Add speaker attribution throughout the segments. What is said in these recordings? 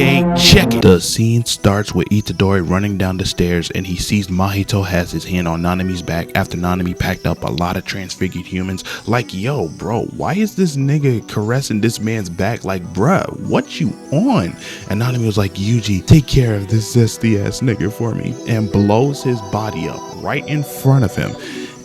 Speaker 1: Okay, check it. The scene starts with Itadori running down the stairs and he sees Mahito has his hand on Nanami's back after Nanami packed up a lot of transfigured humans. Like, yo, bro, why is this nigga caressing this man's back? Like, bruh, what you on? And Nanami was like, Yuji, take care of this zesty ass nigga for me, and blows his body up right in front of him.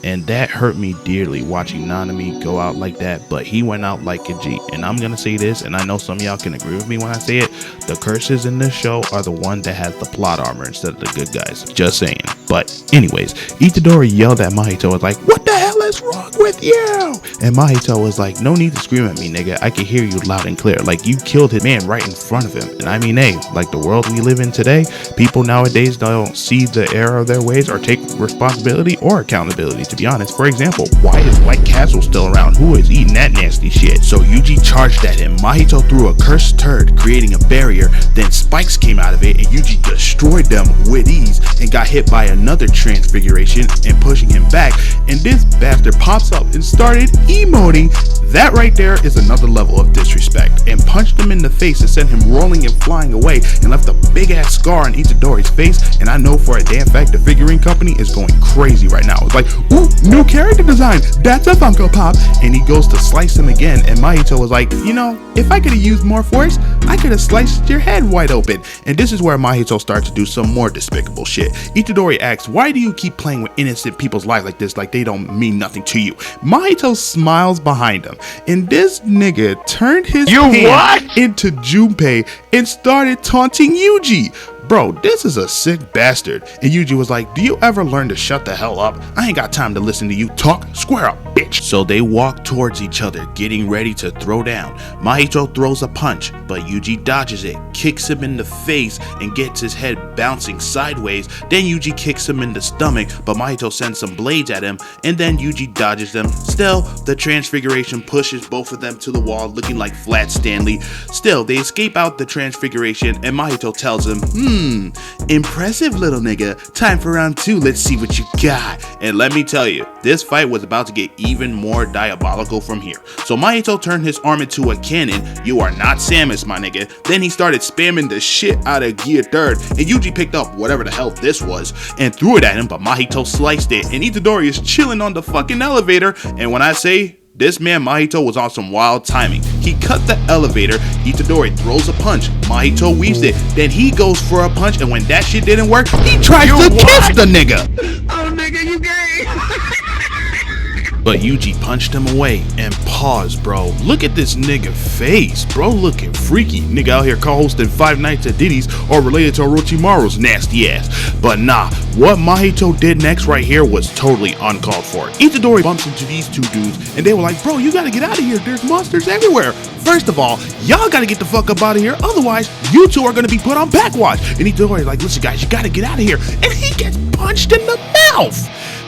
Speaker 1: And that hurt me dearly, watching Nanami go out like that, but he went out like a G. And I'm gonna say this, and I know some of y'all can agree with me when I say it, the curses in this show are the one that has the plot armor instead of the good guys. Just saying. But anyways, Itadori yelled at Mahito, was like, what the hell is wrong with you? And Mahito was like, no need to scream at me, nigga. I can hear you loud and clear. Like, you killed his man right in front of him. And I mean, hey, like the world we live in today, people nowadays don't see the error of their ways or take responsibility or accountability, to be honest. For example, why is White Castle still around? Who is eating that nasty shit? So Yuji charged at him. Mahito threw a cursed turd, creating a barrier. Then spikes came out of it and Yuji destroyed them with ease and got hit by another transfiguration and pushing him back. And this bastard pops up and started emoting. That right there is another level of disrespect, and punched him in the face and sent him rolling and flying away and left a big ass scar on Itadori's face. And I know for a damn fact the figurine company is going crazy right now. It's like, ooh, new character design, that's a Funko Pop. And he goes to slice him again, and Mahito was like, you know, if I could have used more force, I could have sliced your head wide open. And this is where Mahito starts to do some more despicable shit. Itadori asks, why do you keep playing with innocent people's lives like this, like they don't mean nothing to you? Mahito smiles behind him, and this nigga turned his hand into Junpei and started taunting Yuji. Bro, this is a sick bastard. And Yuji was like, do you ever learn to shut the hell up? I ain't got time to listen to you talk. Square up, bitch. So they walk towards each other, getting ready to throw down. Mahito throws a punch, but Yuji dodges it, kicks him in the face, and gets his head bouncing sideways. Then Yuji kicks him in the stomach, but Mahito sends some blades at him, and then Yuji dodges them. Still, the transfiguration pushes both of them to the wall, looking like Flat Stanley. Still, they escape out the transfiguration, and Mahito tells him, impressive little nigga, time for round 2, let's see what you got. And let me tell you, this fight was about to get even more diabolical from here. So Mahito turned his arm into a cannon. You are not Samus, my nigga. Then he started spamming the shit out of Gear 3rd, and Yuji picked up whatever the hell this was and threw it at him, but Mahito sliced it, and Itadori is chilling on the fucking elevator. And when I say this man Mahito was on some wild timing, he cut the elevator, Itadori throws a punch, Mahito weaves it, then he goes for a punch, and when that shit didn't work, he tries to kiss the nigga.
Speaker 2: Oh nigga, you gay.
Speaker 1: But Yuji punched him away. And pause, bro. Look at this nigga face, bro. Looking freaky. Nigga out here co-hosting Five Nights at Diddy's or related to Orochimaru's nasty ass. But nah, what Mahito did next right here was totally uncalled for. Itadori bumps into these two dudes and they were like, bro, you gotta get out of here. There's monsters everywhere. First of all, y'all gotta get the fuck up out of here. Otherwise, you two are gonna be put on backwatch. And Itadori's like, listen guys, you gotta get out of here. And he gets punched in the mouth.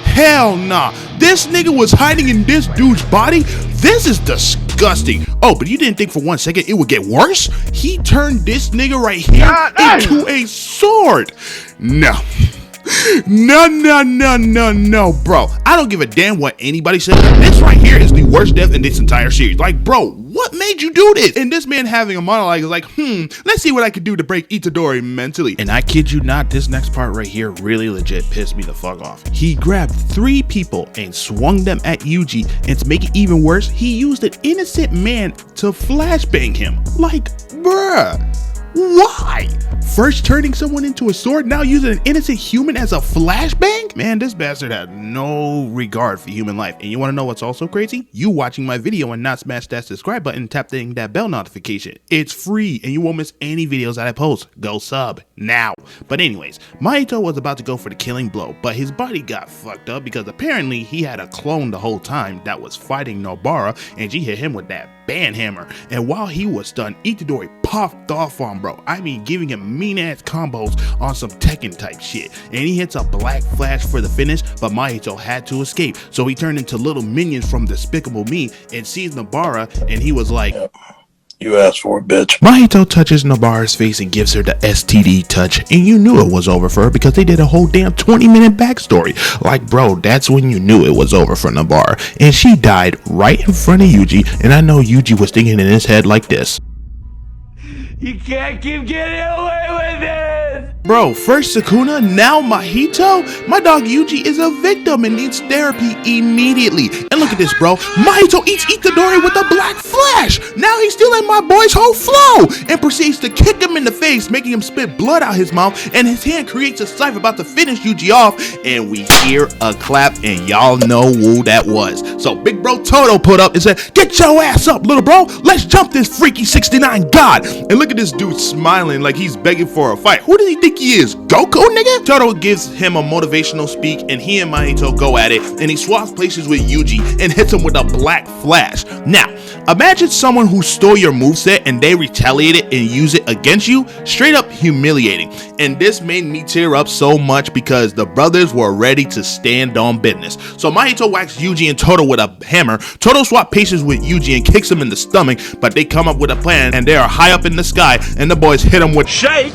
Speaker 1: Hell nah. This nigga was hiding in this dude's body. This is disgusting. Oh, but you didn't think for 1 second it would get worse? He turned this nigga right here into a sword. No. No, bro. I don't give a damn what anybody says. This right here is the worst death in this entire series. Like, bro, what made you do this? And this man having a monologue is like, let's see what I could do to break Itadori mentally. And I kid you not, this next part right here really legit pissed me the fuck off. He grabbed 3 people and swung them at Yuji, and to make it even worse, he used an innocent man to flashbang him. Like, bruh. Why? First turning someone into a sword, now using an innocent human as a flashbang? Man, this bastard had no regard for human life. And you want to know what's also crazy? You watching my video and not smash that subscribe button, tapping that bell notification. It's free and you won't miss any videos that I post. Go sub now. But anyways, Mahito was about to go for the killing blow, but his body got fucked up because apparently he had a clone the whole time that was fighting Nobara, and she hit him with that band hammer. And while he was stunned, Itadori popped off on bro. I mean, giving him mean ass combos on some Tekken type shit. And he hits a black flash for the finish, but Mahito had to escape. So he turned into little minions from Despicable Me and sees Nobara, and he was like,
Speaker 3: you asked for it, bitch.
Speaker 1: Mahito touches Nobara's face and gives her the STD touch, and you knew it was over for her because they did a whole damn 20-minute backstory. Like, bro, that's when you knew it was over for Nobara. And she died right in front of Yuji, and I know Yuji was thinking in his head like this.
Speaker 2: You can't keep getting away with this!
Speaker 1: Bro, first Sukuna, now Mahito? My dog Yuji is a victim and needs therapy immediately. And look at this, bro. Mahito eats Itadori with a black flash. Now he's stealing my boy's whole flow and proceeds to kick him in the face, making him spit blood out his mouth, and his hand creates a scythe about to finish Yuji off, and we hear a clap, and y'all know who that was. So big bro Toto put up and said, "Get your ass up, little bro. Let's jump this freaky 69 god." And look at this dude smiling like he's begging for a fight. Who does he think he is? Goku, nigga? Toto gives him a motivational speak, and he and Mahito go at it, and he swaps places with Yuji and hits him with a black flash. Now, imagine someone who stole your moveset and they retaliated and use it against you. Straight up humiliating. And this made me tear up so much because the brothers were ready to stand on business. So Mahito whacks Yuji and Toto with a hammer. Toto swaps places with Yuji and kicks him in the stomach, but they come up with a plan, and they are high up in the sky, and the boys hit him with
Speaker 2: Shake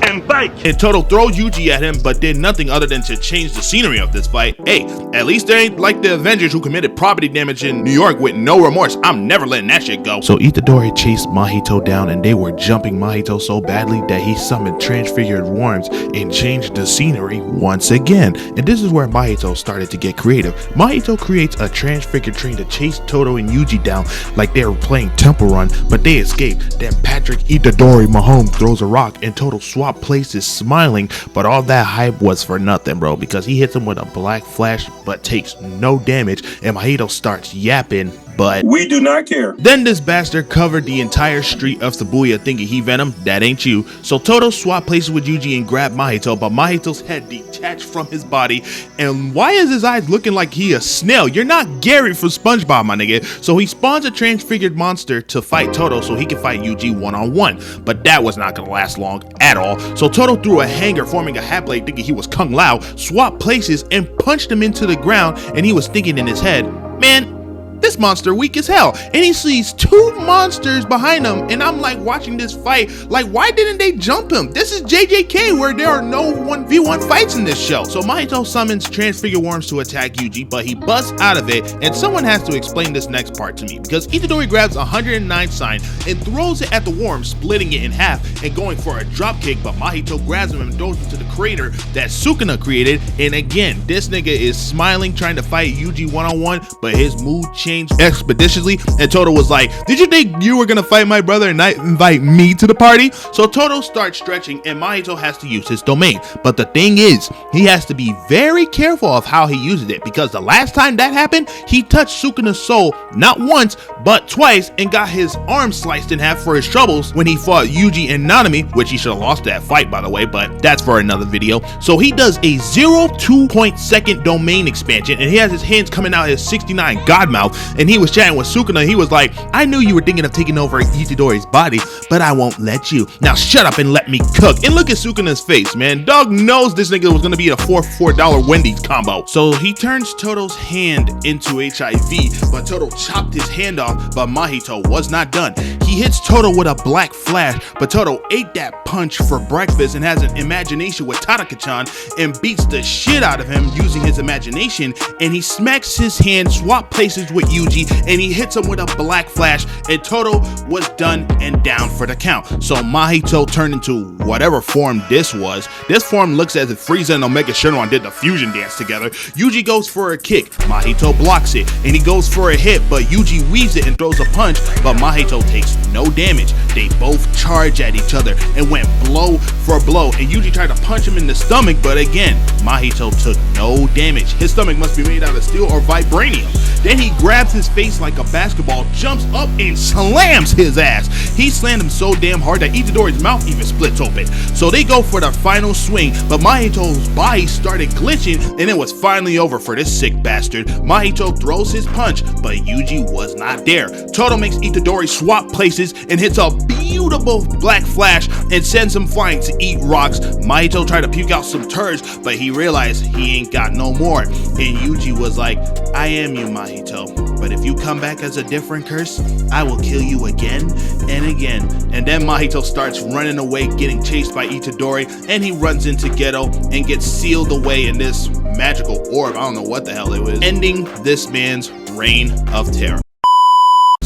Speaker 2: and bake!
Speaker 1: and Toto throws Yuji at him, but did nothing other than to change the scenery of this fight. Hey, at least they ain't like the Avengers who committed property damage in New York with no remorse. I'm never letting that shit go. So Itadori chased Mahito down, and they were jumping Mahito so badly that he summoned transfigured worms and changed the scenery once again. And this is where Mahito started to get creative. Mahito creates a transfigured train to chase Toto and Yuji down like they were playing Temple Run, but they escape. Then Patrick Itadori Mahomes throws a rock, and Toto swap places smiling, but all that hype was for nothing, bro, because he hits him with a black flash but takes no damage, and Mahito starts yapping, but
Speaker 3: We do not care.
Speaker 1: then this bastard covered the entire street of Shibuya thinking he Venom. That ain't you. So Toto swapped places with Yuji and grabbed Mahito, but Mahito's head detached from his body. And why is his eyes looking like he a snail? You're not Gary from SpongeBob, my nigga. So he spawns a transfigured monster to fight Toto so he can fight Yuji one-on-one. But that was not gonna last long at all. So Toto threw a hanger forming a hat blade thinking he was Kung Lao, swapped places and punched him into the ground, and he was thinking in his head, man, this monster weak as hell. And he sees two monsters behind him, and I'm like watching this fight like, why didn't they jump him? This is JJK where there are no 1v1 fights in this show. So Mahito summons transfigure worms to attack Yuji, but he busts out of it, and someone has to explain this next part to me, because Itadori grabs 109 sign and throws it at the worm, splitting it in half and going for a drop kick, but Mahito grabs him and throws him to the crater that Sukuna created. And again, this nigga is smiling trying to fight Yuji one-on-one, but his mood changed expeditiously, and Toto was like, did you think you were gonna fight my brother and not invite me to the party? So Toto starts stretching, and Mahito has to use his domain, but the thing is, he has to be very careful of how he uses it, because the last time that happened, he touched Sukuna's soul not once but twice and got his arm sliced in half for his troubles when he fought Yuji and Nanami, which he should have lost that fight, by the way, but that's for another video. So he does a 0.2 domain expansion, and he has his hands coming out his 69 god mouth, and he was chatting with Sukuna. He was like, I knew you were thinking of taking over Itadori's body, but I won't let you. Now shut up and let me cook. And look at Sukuna's face, man. Dog knows this nigga was gonna be a $4 Wendy's combo. So he turns Toto's hand into HIV, but Toto chopped his hand off, but Mahito was not done. He hits Toto with a black flash, but Toto ate that punch for breakfast and has an imagination with Tadaka-chan and beats the shit out of him using his imagination, and he smacks his hand, swap places with Yuji, and he hits him with a black flash, and Toto was done and down for the count. So Mahito turned into whatever form this was. This form looks as if Frieza and Omega Shenron did the fusion dance together. Yuji goes for a kick, Mahito blocks it, and he goes for a hit, but Yuji weaves it and throws a punch, but Mahito takes no damage. They both charge at each other and went blow for blow, and Yuji tried to punch him in the stomach, but again, Mahito took no damage. His stomach must be made out of steel or vibranium. Then he grabs his face like a basketball, jumps up and slams his ass. He slammed him so damn hard that Itadori's mouth even splits open. So they go for the final swing, but Mahito's body started glitching, and it was finally over for this sick bastard. Mahito throws his punch, but Yuji was not there. Toto makes Itadori swap places and hits a beautiful black flash and sends him flying to eat rocks. Mahito tried to puke out some turds, but he realized he ain't got no more. And Yuji was like, I am you, Mahito, but if you come back as a different curse, I will kill you again and again. And then Mahito starts running away, getting chased by Itadori, and he runs into Ghetto and gets sealed away in this magical orb. I don't know what the hell it was, ending this man's reign of terror.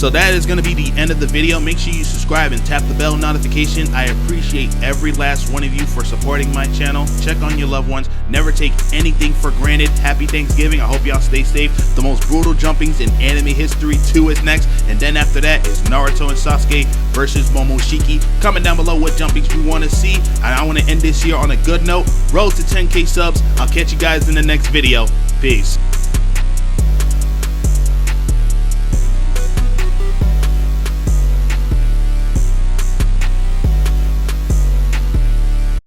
Speaker 1: So that is going to be the end of the video. Make sure you subscribe and tap the bell notification. I appreciate every last one of you for supporting my channel. Check on your loved ones. Never take anything for granted. Happy Thanksgiving. I hope y'all stay safe. The most brutal jumpings in anime history 2 is next. And then after that is Naruto and Sasuke versus Momoshiki. Comment down below what jumpings you want to see. And I want to end this year on a good note. Road to 10K subs. I'll catch you guys in the next video. Peace.